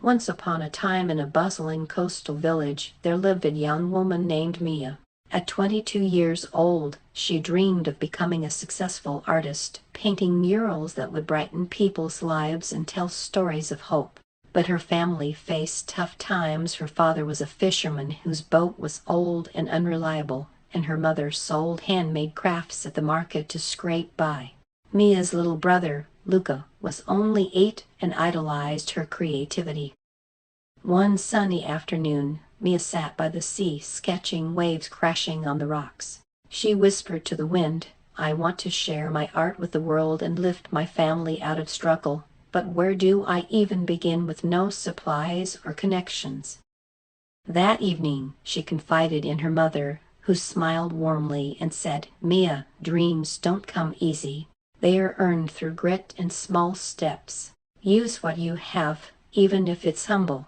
Once upon a time in a bustling coastal village, there lived a young woman named Mia. At 22 years old, she dreamed of becoming a successful artist, painting murals that would brighten people's lives and tell stories of hope. But her family faced tough times. Her father was a fisherman whose boat was old and unreliable, and her mother sold handmade crafts at the market to scrape by. Mia's little brother, Luca, was only 8 and idolized her creativity. One sunny afternoon, Mia sat by the sea, sketching waves crashing on the rocks. She whispered to the wind, "I want to share my art with the world and lift my family out of struggle, but where do I even begin with no supplies or connections?" That evening, she confided in her mother, who smiled warmly and said, "Mia, dreams don't come easy. They are earned through grit and small steps. Use what you have, even if it's humble."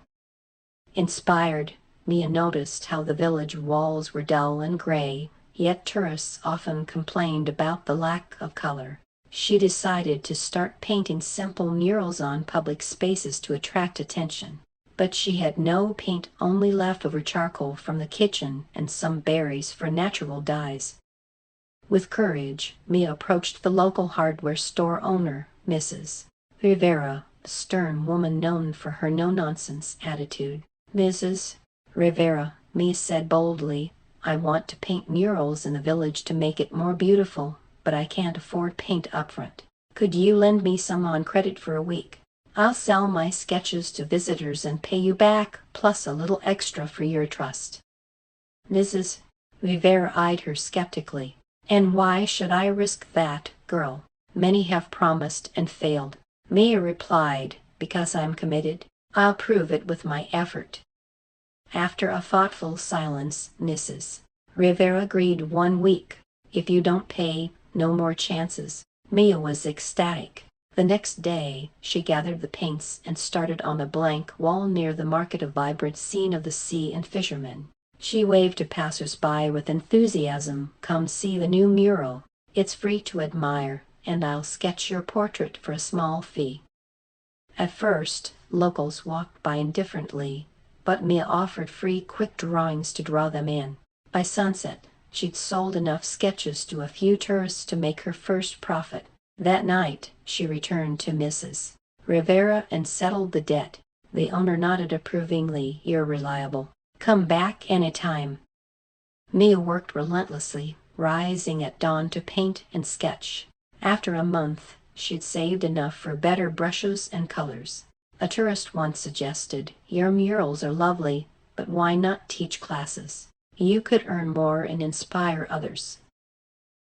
Inspired, Mia noticed how the village walls were dull and gray, yet tourists often complained about the lack of color. She decided to start painting simple murals on public spaces to attract attention. But she had no paint, only leftover charcoal from the kitchen and some berries for natural dyes. With courage, Mia approached the local hardware store owner, Mrs. Rivera, a stern woman known for her no-nonsense attitude. "Mrs. Rivera," Mia said boldly, "I want to paint murals in the village to make it more beautiful, but I can't afford paint upfront. Could you lend me some on credit for a week? I'll sell my sketches to visitors and pay you back, plus a little extra for your trust." Mrs. Rivera eyed her skeptically. "And why should I risk that, girl? Many have promised and failed." Mia replied, "Because I'm committed. I'll prove it with my effort." After a thoughtful silence, Mrs. Rivera agreed. "1 week. If you don't pay, no more chances." Mia was ecstatic. The next day, she gathered the paints and started on a blank wall near the market, a vibrant scene of the sea and fishermen. She waved to passers-by with enthusiasm, "Come see the new mural. It's free to admire, and I'll sketch your portrait for a small fee." At first, locals walked by indifferently, but Mia offered free quick drawings to draw them in. By sunset, she'd sold enough sketches to a few tourists to make her first profit. That night, she returned to Mrs. Rivera and settled the debt. The owner nodded approvingly. "You're reliable. Come back anytime." Mia worked relentlessly, rising at dawn to paint and sketch. After a month, she'd saved enough for better brushes and colors. A tourist once suggested, "Your murals are lovely, but why not teach classes? You could earn more and inspire others."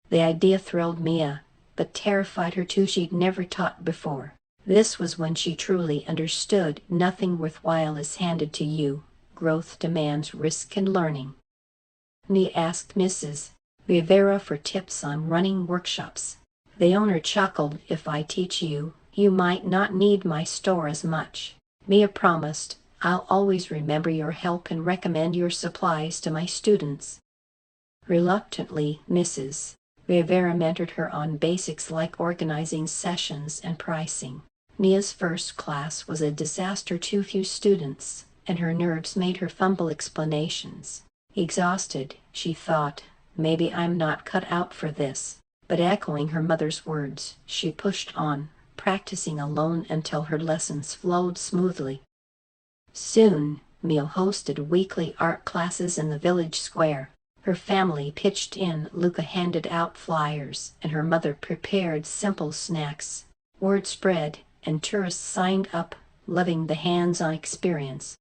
The idea thrilled Mia, but terrified her too. She'd never taught before. This was when she truly understood nothing worthwhile is handed to you. Growth demands risk and learning. Mia asked Mrs. Rivera for tips on running workshops. The owner chuckled, "If I teach you, you might not need my store as much." Mia promised, "I'll always remember your help and recommend your supplies to my students." Reluctantly, Mrs. Rivera mentored her on basics like organizing sessions and pricing. Mia's first class was a disaster, too few students, and her nerves made her fumble explanations. Exhausted, she thought, "Maybe I'm not cut out for this." But echoing her mother's words, she pushed on, practicing alone until her lessons flowed smoothly. Soon, Mia hosted weekly art classes in the village square. Her family pitched in, Luca handed out flyers, and her mother prepared simple snacks. Word spread, and tourists signed up, loving the hands-on experience.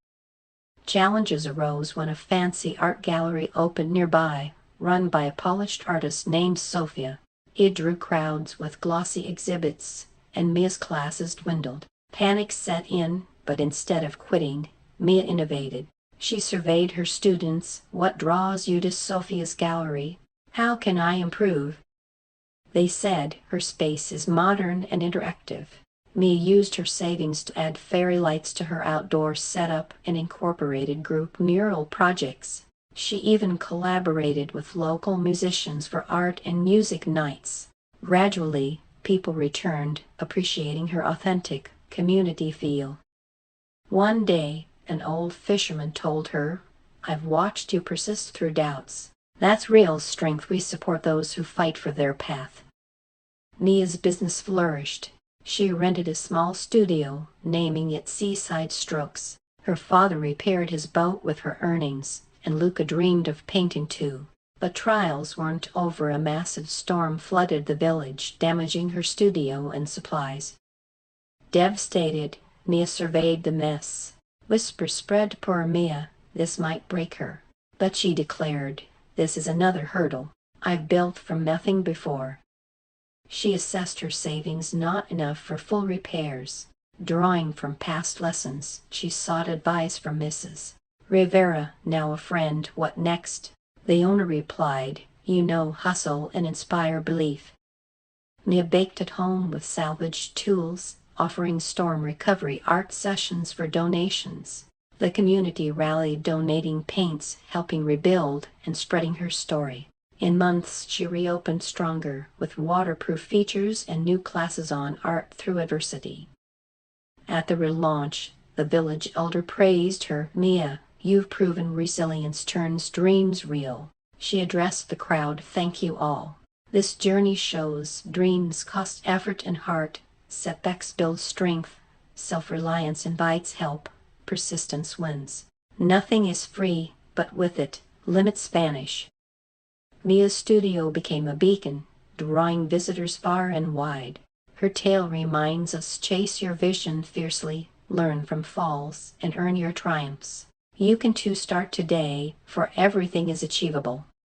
Challenges arose when a fancy art gallery opened nearby, run by a polished artist named Sofia. It drew crowds with glossy exhibits, and Mia's classes dwindled. Panic set in, but instead of quitting, Mia innovated. She surveyed her students. "What draws you to Sofia's gallery? How can I improve?" They said, "Her space is modern and interactive." Mia used her savings to add fairy lights to her outdoor setup and incorporated group mural projects. She even collaborated with local musicians for art and music nights. Gradually, people returned, appreciating her authentic, community feel. One day, an old fisherman told her, "I've watched you persist through doubts. That's real strength. We support those who fight for their path." Mia's business flourished. She rented a small studio, naming it Seaside Strokes. Her father repaired his boat with her earnings, and Luca dreamed of painting too. But trials weren't over. A massive storm flooded the village, damaging her studio and supplies. Devastated, Mia surveyed the mess. Whispers spread. Poor Mia, this might break her. But she declared, "This is another hurdle. I've built from nothing before." She assessed her savings, not enough for full repairs. Drawing from past lessons, she sought advice from Mrs. Rivera, now a friend. "What next?" The owner replied, "You know, hustle and inspire belief." Mia baked at home with salvaged tools, offering storm recovery art sessions for donations. The community rallied, donating paints, helping rebuild, and spreading her story. In months, she reopened stronger, with waterproof features and new classes on art through adversity. At the relaunch, the village elder praised her. "Mia, you've proven resilience turns dreams real." She addressed the crowd, "Thank you all. This journey shows dreams cost effort and heart. Setbacks build strength. Self-reliance invites help. Persistence wins. Nothing is free, but with it, limits vanish." Mia's studio became a beacon, drawing visitors far and wide. Her tale reminds us, chase your vision fiercely, learn from falls, and earn your triumphs. You can too. Start today, for everything is achievable.